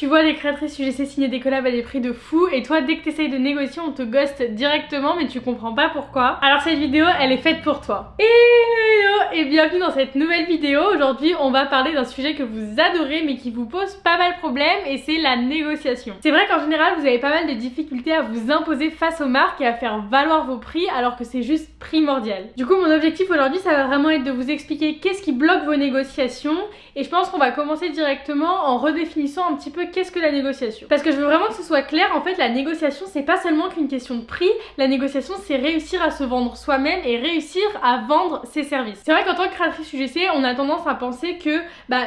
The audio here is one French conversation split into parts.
Tu vois des créatrices UGC signer des collabs à des prix de fou et toi dès que t'essayes de négocier on te ghost directement mais tu comprends pas pourquoi. Alors cette vidéo elle est faite pour toi. Hello et bienvenue dans cette nouvelle vidéo. Aujourd'hui on va parler d'un sujet que vous adorez mais qui vous pose pas mal de problèmes et c'est la négociation. C'est vrai qu'en général vous avez pas mal de difficultés à vous imposer face aux marques et à faire valoir vos prix alors que c'est juste primordial. Du coup mon objectif aujourd'hui ça va vraiment être de vous expliquer qu'est-ce qui bloque vos négociations et je pense qu'on va commencer directement en redéfinissant un petit peu qu'est-ce que la négociation. Parce que je veux vraiment que ce soit clair, en fait la négociation c'est pas seulement qu'une question de prix, la négociation c'est réussir à se vendre soi-même et réussir à vendre ses services. C'est vrai qu'en tant que créatrice UGC on a tendance à penser que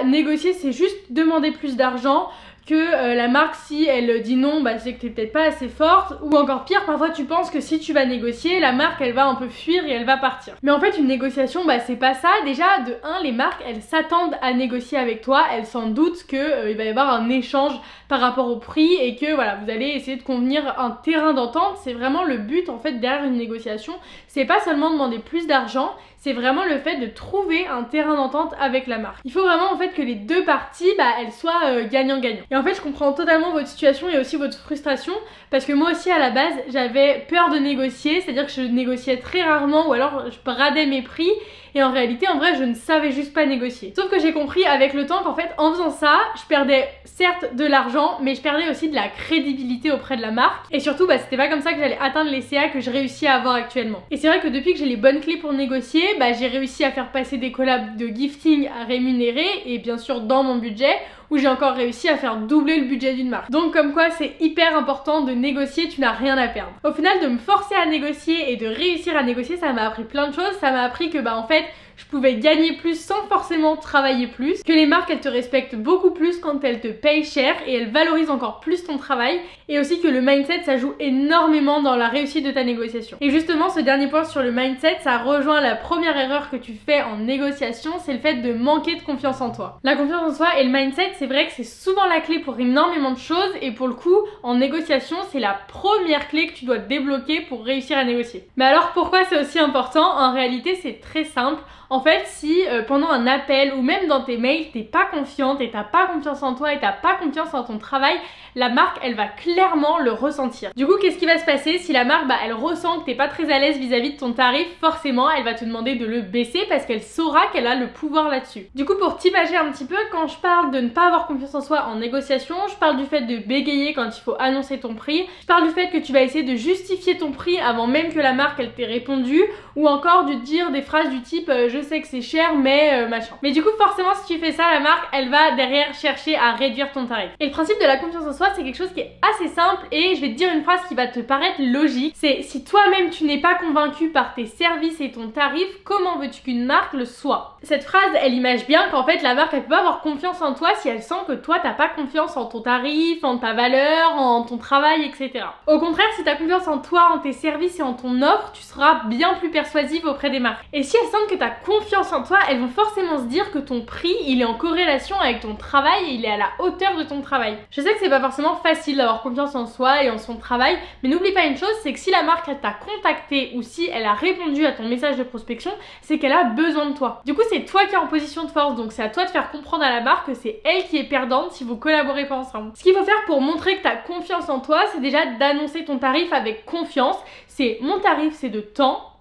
négocier c'est juste demander plus d'argent, que la marque si elle dit non c'est que t'es peut-être pas assez forte, ou encore pire parfois tu penses que si tu vas négocier la marque elle va un peu fuir et elle va partir. Mais en fait une négociation c'est pas ça. Déjà de 1 les marques elles s'attendent à négocier avec toi, elles s'en doutent que il va y avoir un échange par rapport au prix et que voilà vous allez essayer de convenir un terrain d'entente. C'est vraiment le but en fait derrière une négociation, c'est pas seulement demander plus d'argent, c'est vraiment le fait de trouver un terrain d'entente avec la marque. Il faut vraiment en fait que les deux parties elles soient gagnant-gagnant. Et en fait je comprends totalement votre situation et aussi votre frustration parce que moi aussi à la base j'avais peur de négocier, c'est-à-dire que je négociais très rarement ou alors je bradais mes prix et en réalité en vrai je ne savais juste pas négocier. Sauf que j'ai compris avec le temps qu'en fait en faisant ça je perdais certes de l'argent mais je perdais aussi de la crédibilité auprès de la marque et surtout c'était pas comme ça que j'allais atteindre les CA que je réussis à avoir actuellement. Et c'est vrai que depuis que j'ai les bonnes clés pour négocier j'ai réussi à faire passer des collabs de gifting à rémunérer et bien sûr dans mon budget, où j'ai encore réussi à faire doubler le budget d'une marque. Donc comme quoi c'est hyper important de négocier, tu n'as rien à perdre. Au final de me forcer à négocier et de réussir à négocier ça m'a appris plein de choses. Ça m'a appris que en fait je pouvais gagner plus sans forcément travailler plus, que les marques elles te respectent beaucoup plus quand elles te payent cher et elles valorisent encore plus ton travail, et aussi que le mindset ça joue énormément dans la réussite de ta négociation. Et justement ce dernier point sur le mindset ça rejoint la première erreur que tu fais en négociation, c'est le fait de manquer de confiance en toi. La confiance en soi et le mindset c'est vrai que c'est souvent la clé pour énormément de choses et pour le coup en négociation c'est la première clé que tu dois débloquer pour réussir à négocier. Mais alors pourquoi c'est aussi important? En réalité c'est très simple. En fait, si pendant un appel ou même dans tes mails, t'es pas confiante et t'as pas confiance en toi et t'as pas confiance en ton travail, la marque elle va clairement le ressentir. Du coup, qu'est-ce qui va se passer si la marque elle ressent que t'es pas très à l'aise vis-à-vis de ton tarif? Forcément, elle va te demander de le baisser parce qu'elle saura qu'elle a le pouvoir là-dessus. Du coup, pour t'imager un petit peu, quand je parle de ne pas avoir confiance en soi en négociation, je parle du fait de bégayer quand il faut annoncer ton prix, je parle du fait que tu vas essayer de justifier ton prix avant même que la marque elle t'ait répondu, ou encore de dire des phrases du type je sais que c'est cher mais machin. Mais du coup forcément si tu fais ça la marque elle va derrière chercher à réduire ton tarif. Et le principe de la confiance en soi c'est quelque chose qui est assez simple et je vais te dire une phrase qui va te paraître logique. C'est si toi-même tu n'es pas convaincu par tes services et ton tarif, comment veux-tu qu'une marque le soit? Cette phrase elle image bien qu'en fait la marque elle peut pas avoir confiance en toi si elle sent que toi t'as pas confiance en ton tarif, en ta valeur, en ton travail, etc. Au contraire si t'as confiance en toi, en tes services et en ton offre, tu seras bien plus persuasive auprès des marques. Et si elles sentent que t'as confiance en toi, elles vont forcément se dire que ton prix il est en corrélation avec ton travail et il est à la hauteur de ton travail. Je sais que c'est pas forcément facile d'avoir confiance en soi et en son travail, mais n'oublie pas une chose, c'est que si la marque t'a contacté ou si elle a répondu à ton message de prospection, c'est qu'elle a besoin de toi. Du coup c'est toi qui es en position de force, donc c'est à toi de faire comprendre à la marque que c'est elle qui est perdante si vous collaborez pas ensemble. Ce qu'il faut faire pour montrer que t'as confiance en toi, c'est déjà d'annoncer ton tarif avec confiance. C'est mon tarif c'est de temps.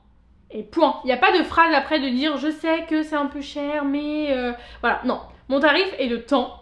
Et point. Il n'y a pas de phrase après de dire je sais que c'est un peu cher mais voilà, non. Mon tarif est de temps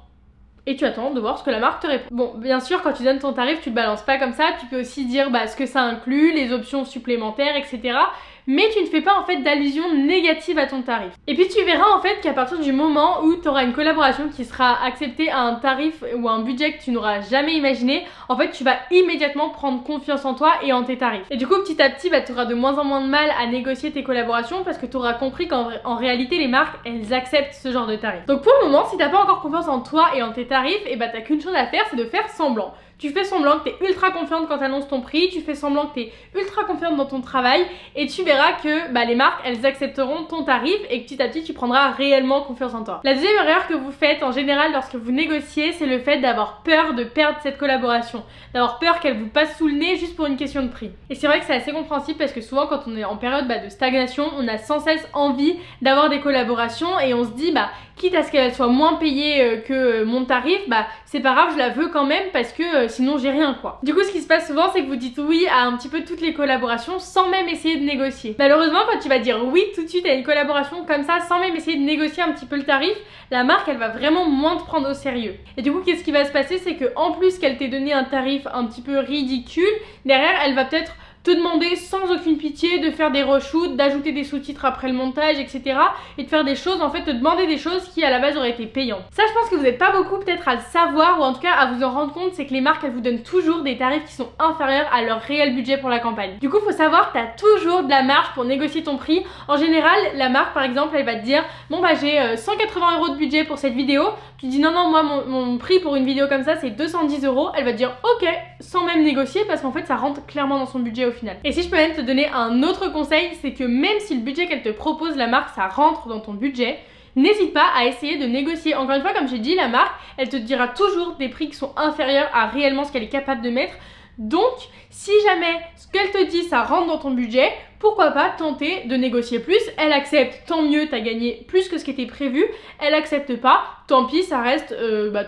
et tu attends de voir ce que la marque te répond. Bon, bien sûr quand tu donnes ton tarif tu le balances pas comme ça, tu peux aussi dire ce que ça inclut, les options supplémentaires, etc. Mais tu ne fais pas en fait d'allusion négative à ton tarif. Et puis tu verras en fait qu'à partir du moment où tu auras une collaboration qui sera acceptée à un tarif ou à un budget que tu n'auras jamais imaginé, en fait tu vas immédiatement prendre confiance en toi et en tes tarifs. Et du coup petit à petit tu auras de moins en moins de mal à négocier tes collaborations parce que tu auras compris qu'en réalité les marques elles acceptent ce genre de tarif. Donc pour le moment si t'as pas encore confiance en toi et en tes tarifs, et t'as qu'une chose à faire, c'est de faire semblant. Tu fais semblant que t'es ultra confiante quand t'annonces ton prix, tu fais semblant que t'es ultra confiante dans ton travail et tu verras que les marques elles accepteront ton tarif et que petit à petit tu prendras réellement confiance en toi. La deuxième erreur que vous faites en général lorsque vous négociez, c'est le fait d'avoir peur de perdre cette collaboration, d'avoir peur qu'elle vous passe sous le nez juste pour une question de prix. Et c'est vrai que c'est assez compréhensible parce que souvent quand on est en période de stagnation, on a sans cesse envie d'avoir des collaborations et on se dit quitte à ce qu'elle soit moins payée que mon tarif, bah c'est pas grave, je la veux quand même parce que sinon j'ai rien quoi. Du coup ce qui se passe souvent c'est que vous dites oui à un petit peu toutes les collaborations sans même essayer de négocier. Malheureusement quand tu vas dire oui tout de suite à une collaboration comme ça sans même essayer de négocier un petit peu le tarif, la marque elle va vraiment moins te prendre au sérieux. Et du coup qu'est-ce qui va se passer, c'est que en plus qu'elle t'ait donné un tarif un petit peu ridicule, derrière elle va peut-être te demander sans aucune pitié de faire des reshoots, d'ajouter des sous-titres après le montage, etc. Et de faire des choses, en fait, te demander des choses qui à la base auraient été payantes. Ça, je pense que vous n'êtes pas beaucoup peut-être à le savoir, ou en tout cas à vous en rendre compte, c'est que les marques, elles vous donnent toujours des tarifs qui sont inférieurs à leur réel budget pour la campagne. Du coup, faut savoir que tu as toujours de la marge pour négocier ton prix. En général, la marque, par exemple, elle va te dire, bon bah j'ai 180 € de budget pour cette vidéo. Tu dis non, moi, mon prix pour une vidéo comme ça, c'est 210 €. Elle va te dire, ok, sans même négocier, parce qu'en fait, ça rentre clairement dans son budget au final. Et si je peux même te donner un autre conseil, c'est que même si le budget qu'elle te propose, la marque, ça rentre dans ton budget, n'hésite pas à essayer de négocier. Encore une fois, comme j'ai dit, la marque, elle te dira toujours des prix qui sont inférieurs à réellement ce qu'elle est capable de mettre. Donc, si jamais ce qu'elle te dit, ça rentre dans ton budget, pourquoi pas tenter de négocier plus. Elle accepte, tant mieux, t'as gagné plus que ce qui était prévu. Elle accepte pas, tant pis, ça reste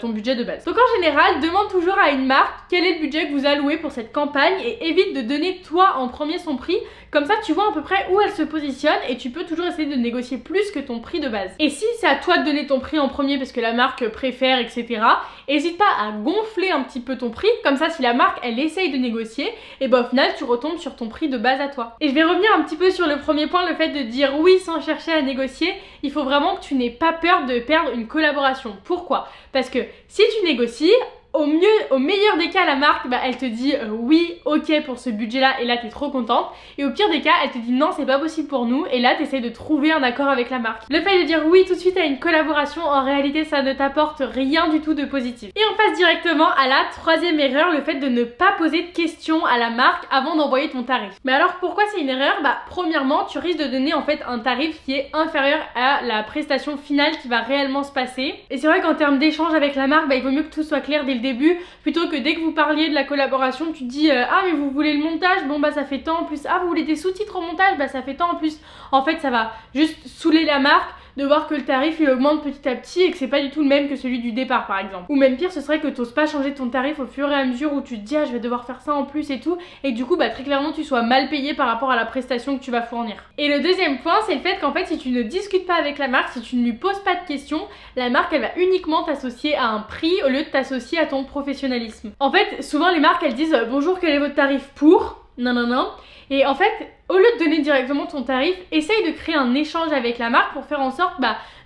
ton budget de base. Donc en général, demande toujours à une marque quel est le budget que vous allouez pour cette campagne et évite de donner toi en premier son prix. Comme ça, tu vois à peu près où elle se positionne et tu peux toujours essayer de négocier plus que ton prix de base. Et si c'est à toi de donner ton prix en premier parce que la marque préfère, etc., n'hésite pas à gonfler un petit peu ton prix. Comme ça, si la marque, elle essaye de négocier, et ben au final, tu retombes sur ton prix de base à toi. Et je vais revenir un petit peu sur le premier point, le fait de dire oui sans chercher à négocier. Il faut vraiment que tu n'aies pas peur de perdre une collaboration. Pourquoi? Parce que si tu négocies, au meilleur des cas, la marque, elle te dit oui, ok pour ce budget-là, et là t'es trop contente. Et au pire des cas, elle te dit non, c'est pas possible pour nous, et là t'essayes de trouver un accord avec la marque. Le fait de dire oui tout de suite à une collaboration, en réalité, ça ne t'apporte rien du tout de positif. Et on passe directement à la troisième erreur, le fait de ne pas poser de questions à la marque avant d'envoyer ton tarif. Mais alors pourquoi c'est une erreur? Premièrement, tu risques de donner en fait un tarif qui est inférieur à la prestation finale qui va réellement se passer. Et c'est vrai qu'en termes d'échange avec la marque, il vaut mieux que tout soit clair dès le début, plutôt que dès que vous parliez de la collaboration, tu te dis ah mais vous voulez le montage, bon ça fait tant en plus, ah vous voulez des sous-titres au montage, ça fait tant en plus. En fait ça va juste saouler la marque de voir que le tarif il augmente petit à petit et que c'est pas du tout le même que celui du départ par exemple. Ou même pire, ce serait que t'oses pas changer ton tarif au fur et à mesure où tu te dis ah je vais devoir faire ça en plus et tout, et du coup très clairement tu sois mal payé par rapport à la prestation que tu vas fournir. Et le deuxième point, c'est le fait qu'en fait si tu ne discutes pas avec la marque, si tu ne lui poses pas de questions, la marque elle va uniquement t'associer à un prix au lieu de t'associer à ton professionnalisme. En fait souvent les marques elles disent bonjour, quel est votre tarif pour non. Et en fait, au lieu de donner directement ton tarif, essaye de créer un échange avec la marque pour faire en sorte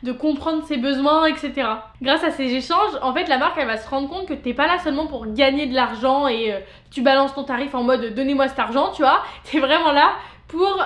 de comprendre ses besoins, etc. Grâce à ces échanges, en fait, la marque, elle va se rendre compte que t'es pas là seulement pour gagner de l'argent et tu balances ton tarif en mode donnez-moi cet argent, tu vois. T'es vraiment là pour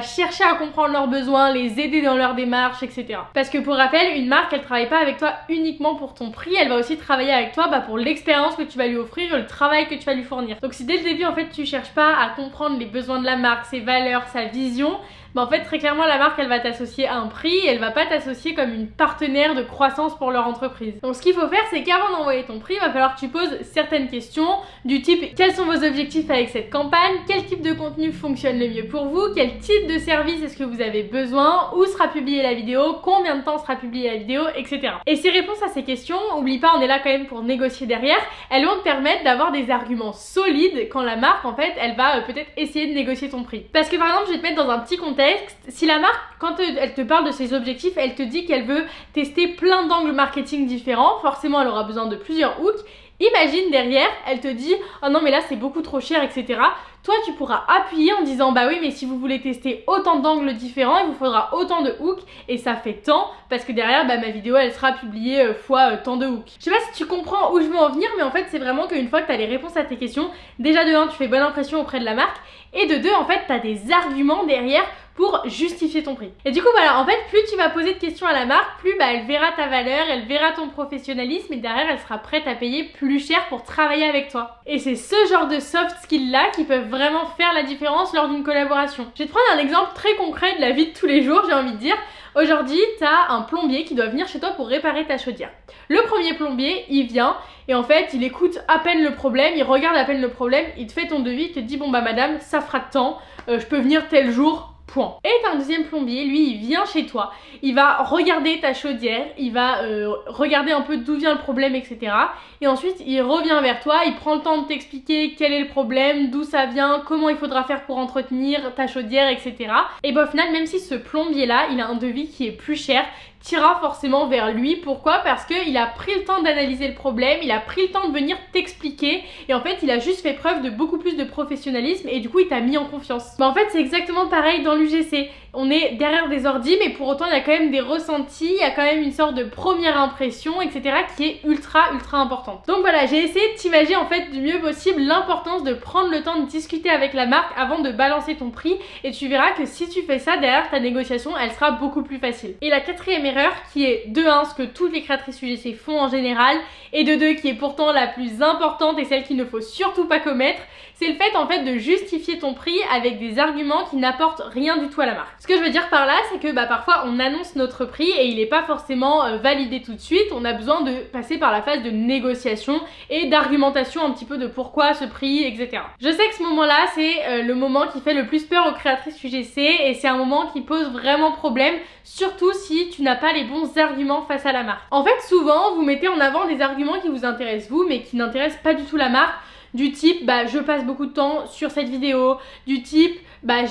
chercher à comprendre leurs besoins, les aider dans leur démarche, etc. Parce que pour rappel, une marque, elle travaille pas avec toi uniquement pour ton prix, elle va aussi travailler avec toi pour l'expérience que tu vas lui offrir et le travail que tu vas lui fournir. Donc si dès le début, en fait, tu cherches pas à comprendre les besoins de la marque, ses valeurs, sa vision, en fait, très clairement, la marque, elle va t'associer à un prix et elle va pas t'associer comme une partenaire de croissance pour leur entreprise. Donc, ce qu'il faut faire, c'est qu'avant d'envoyer ton prix, il va falloir que tu poses certaines questions du type quels sont vos objectifs avec cette campagne, quel type de contenu fonctionne le mieux pour vous, quel type de service est-ce que vous avez besoin, où sera publiée la vidéo, combien de temps sera publiée la vidéo, etc. Et ces réponses à ces questions, oublie pas, on est là quand même pour négocier derrière, elles vont te permettre d'avoir des arguments solides quand la marque, en fait, elle va peut-être essayer de négocier ton prix. Parce que par exemple, je vais te mettre dans un petit contexte. Si la marque, quand elle te parle de ses objectifs, elle te dit qu'elle veut tester plein d'angles marketing différents, forcément elle aura besoin de plusieurs hooks. Imagine derrière, elle te dit oh non mais là c'est beaucoup trop cher, etc. Toi tu pourras appuyer en disant bah oui mais si vous voulez tester autant d'angles différents, il vous faudra autant de hooks et ça fait tant parce que derrière ma vidéo elle sera publiée fois tant de hooks. Je sais pas si tu comprends où je veux en venir, mais en fait c'est vraiment qu'une fois que tu as les réponses à tes questions, déjà de 1 tu fais bonne impression auprès de la marque et de 2 en fait tu as des arguments derrière pour justifier ton prix. Et du coup voilà, en fait plus tu vas poser de questions à la marque, plus elle verra ta valeur, elle verra ton professionnalisme et derrière elle sera prête à payer plus cher pour travailler avec toi. Et c'est ce genre de soft skills là qui peuvent vraiment faire la différence lors d'une collaboration. Je vais te prendre un exemple très concret de la vie de tous les jours, j'ai envie de dire. Aujourd'hui, t'as un plombier qui doit venir chez toi pour réparer ta chaudière. Le premier plombier, il vient et en fait, il écoute à peine le problème, il regarde à peine le problème, il te fait ton devis, il te dit bon madame, ça fera tant, je peux venir tel jour, Point. Et t'as un deuxième plombier, lui il vient chez toi, il va regarder ta chaudière, il va regarder un peu d'où vient le problème, etc. Et ensuite il revient vers toi, il prend le temps de t'expliquer quel est le problème, d'où ça vient, comment il faudra faire pour entretenir ta chaudière, etc. Et bah au final, même si ce plombier là, il a un devis qui est plus cher, t'iras forcément vers lui. Pourquoi? Parce qu'il a pris le temps d'analyser le problème, il a pris le temps de venir t'expliquer et en fait il a juste fait preuve de beaucoup plus de professionnalisme et du coup il t'a mis en confiance. Bah en fait c'est exactement pareil dans l'UGC. On est derrière des ordis mais pour autant il y a quand même des ressentis, il y a quand même une sorte de première impression, etc. qui est ultra importante. Donc voilà, j'ai essayé de t'imaginer en fait du mieux possible l'importance de prendre le temps de discuter avec la marque avant de balancer ton prix et tu verras que si tu fais ça, derrière ta négociation elle sera beaucoup plus facile. Et la quatrième erreur qui est de 1 ce que toutes les créatrices UGC font en général et de 2 qui est pourtant la plus importante et celle qu'il ne faut surtout pas commettre, c'est le fait en fait de justifier ton prix avec des arguments qui n'apportent rien du tout à la marque. Ce que je veux dire par là, c'est que parfois on annonce notre prix et il n'est pas forcément validé tout de suite, on a besoin de passer par la phase de négociation et d'argumentation un petit peu de pourquoi ce prix, etc. Je sais que ce moment-là, c'est le moment qui fait le plus peur aux créatrices UGC et c'est un moment qui pose vraiment problème, surtout si tu n'as pas les bons arguments face à la marque. En fait, souvent, vous mettez en avant des arguments qui vous intéressent vous, mais qui n'intéressent pas du tout la marque. Du type, je passe beaucoup de temps sur cette vidéo, du type,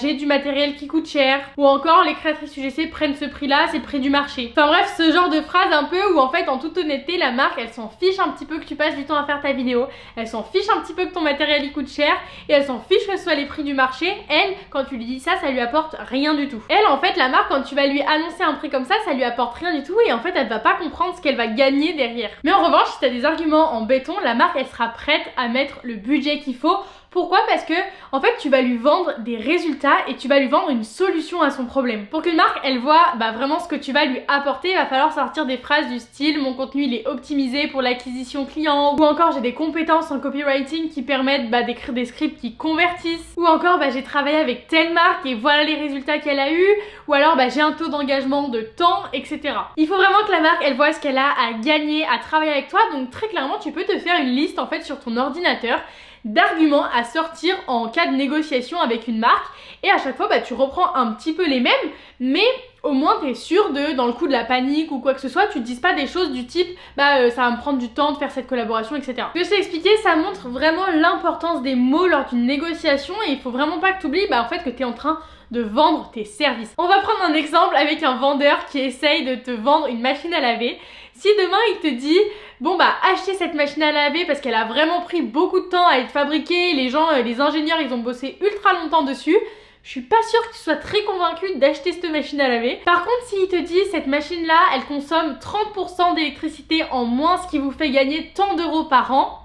j'ai du matériel qui coûte cher, ou encore les créatrices UGC prennent ce prix-là, c'est le prix du marché. Enfin bref, ce genre de phrase un peu où en fait, en toute honnêteté, la marque, elle s'en fiche un petit peu que tu passes du temps à faire ta vidéo, elle s'en fiche un petit peu que ton matériel il coûte cher, et elle s'en fiche que ce soit les prix du marché. Elle, quand tu lui dis ça, ça lui apporte rien du tout. Elle, en fait, la marque, quand tu vas lui annoncer un prix comme ça lui apporte rien du tout, et en fait, elle va pas comprendre ce qu'elle va gagner derrière. Mais en revanche, si t'as des arguments en béton, la marque, elle sera prête à mettre le budget qu'il faut. Pourquoi? Parce que en fait tu vas lui vendre des résultats et tu vas lui vendre une solution à son problème. Pour qu'une marque elle voit vraiment ce que tu vas lui apporter, il va falloir sortir des phrases du style mon contenu il est optimisé pour l'acquisition client, ou encore j'ai des compétences en copywriting qui permettent d'écrire des scripts qui convertissent, ou encore j'ai travaillé avec telle marque et voilà les résultats qu'elle a eu, ou alors j'ai un taux d'engagement de temps, etc. Il faut vraiment que la marque elle voit ce qu'elle a à gagner à travailler avec toi. Donc très clairement tu peux te faire une liste en fait sur ton ordinateur d'arguments à sortir en cas de négociation avec une marque et à chaque fois tu reprends un petit peu les mêmes, mais au moins t'es sûr de, dans le coup de la panique ou quoi que ce soit, tu te dises pas des choses du type ça va me prendre du temps de faire cette collaboration, etc. Ce que je t'ai expliqué, ça montre vraiment l'importance des mots lors d'une négociation et il faut vraiment pas que tu oublies en fait que t'es en train de vendre tes services. On va prendre un exemple avec un vendeur qui essaye de te vendre une machine à laver. Si demain il te dit achetez cette machine à laver parce qu'elle a vraiment pris beaucoup de temps à être fabriquée, les ingénieurs ils ont bossé ultra longtemps dessus, je suis pas sûre que tu sois très convaincue d'acheter cette machine à laver. Par contre, s'il te dit cette machine là elle consomme 30% d'électricité en moins, ce qui vous fait gagner tant d'euros par an,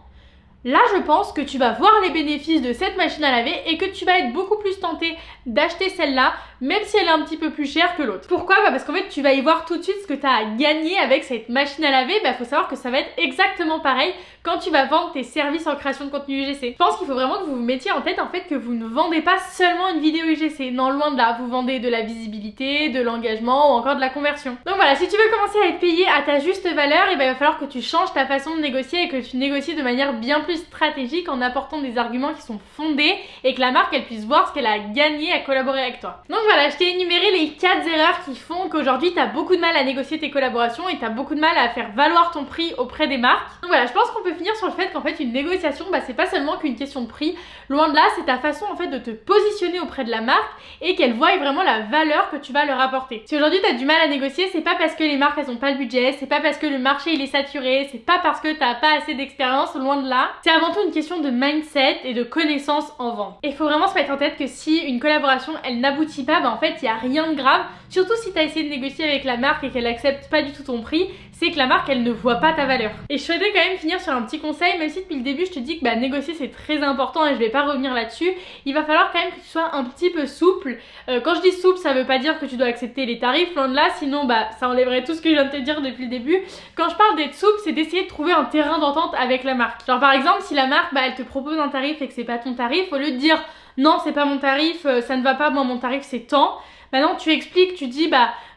là je pense que tu vas voir les bénéfices de cette machine à laver et que tu vas être beaucoup plus tenté d'acheter celle-là, même si elle est un petit peu plus chère que l'autre. Pourquoi? Parce qu'en fait tu vas y voir tout de suite ce que tu as à gagner avec cette machine à laver. Faut savoir que ça va être exactement pareil quand tu vas vendre tes services en création de contenu UGC. Je pense qu'il faut vraiment que vous vous mettiez en tête en fait que vous ne vendez pas seulement une vidéo UGC, non, loin de là, vous vendez de la visibilité, de l'engagement ou encore de la conversion. Donc voilà, si tu veux commencer à être payé à ta juste valeur, il va falloir que tu changes ta façon de négocier et que tu négocies de manière bien plus stratégique en apportant des arguments qui sont fondés et que la marque elle puisse voir ce qu'elle a gagné à collaborer avec toi. Donc voilà, je t'ai énuméré les 4 erreurs qui font qu'aujourd'hui tu as beaucoup de mal à négocier tes collaborations et tu as beaucoup de mal à faire valoir ton prix auprès des marques. Donc voilà, je pense qu'on peut finir sur le fait qu'en fait une négociation c'est pas seulement qu'une question de prix, loin de là, c'est ta façon en fait de te positionner auprès de la marque et qu'elle voie vraiment la valeur que tu vas leur apporter. Si aujourd'hui tu as du mal à négocier, c'est pas parce que les marques elles ont pas le budget, c'est pas parce que le marché il est saturé, c'est pas parce que t'as pas assez d'expérience, loin de là. C'est avant tout une question de mindset et de connaissance en vente. Et il faut vraiment se mettre en tête que si une collaboration elle n'aboutit pas, en fait il y a rien de grave, surtout si tu as essayé de négocier avec la marque et qu'elle accepte pas du tout ton prix, c'est que la marque elle ne voit pas ta valeur. Et je souhaiterais quand même finir sur un petit conseil, même si depuis le début je te dis que négocier c'est très important et je vais pas revenir là-dessus, il va falloir quand même que tu sois un petit peu souple. Quand je dis souple, ça veut pas dire que tu dois accepter les tarifs, loin de là, sinon ça enlèverait tout ce que je viens de te dire depuis le début. Quand je parle d'être souple, c'est d'essayer de trouver un terrain d'entente avec la marque. Genre par exemple, si la marque elle te propose un tarif et que c'est pas ton tarif, au lieu de dire non c'est pas mon tarif, ça ne va pas, moi mon tarif c'est tant, non tu expliques, tu dis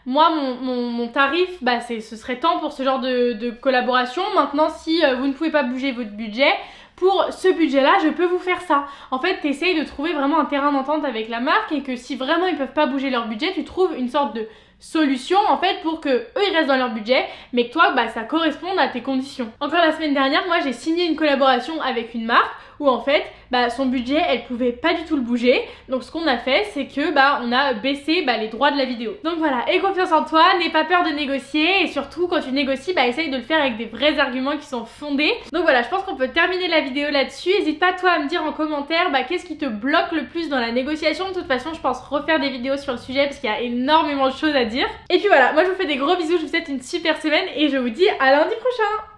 moi mon tarif ce serait tant pour ce genre de collaboration. Maintenant si vous ne pouvez pas bouger votre budget, pour ce budget-là, je peux vous faire ça. En fait, t'essayes de trouver vraiment un terrain d'entente avec la marque et que si vraiment ils peuvent pas bouger leur budget, tu trouves une sorte de solution en fait pour que eux ils restent dans leur budget mais que toi bah ça corresponde à tes conditions. Encore la semaine dernière, moi j'ai signé une collaboration avec une marque où en fait bah son budget elle pouvait pas du tout le bouger, donc ce qu'on a fait c'est que bah on a baissé les droits de la vidéo. Donc voilà, aie confiance en toi, n'aie pas peur de négocier et surtout quand tu négocies bah essaye de le faire avec des vrais arguments qui sont fondés. Donc voilà, je pense qu'on peut terminer la vidéo là-dessus. N'hésite pas toi à me dire en commentaire qu'est-ce qui te bloque le plus dans la négociation. De toute façon je pense refaire des vidéos sur le sujet parce qu'il y a énormément de choses à dire. Et puis voilà, moi je vous fais des gros bisous, je vous souhaite une super semaine et je vous dis à lundi prochain.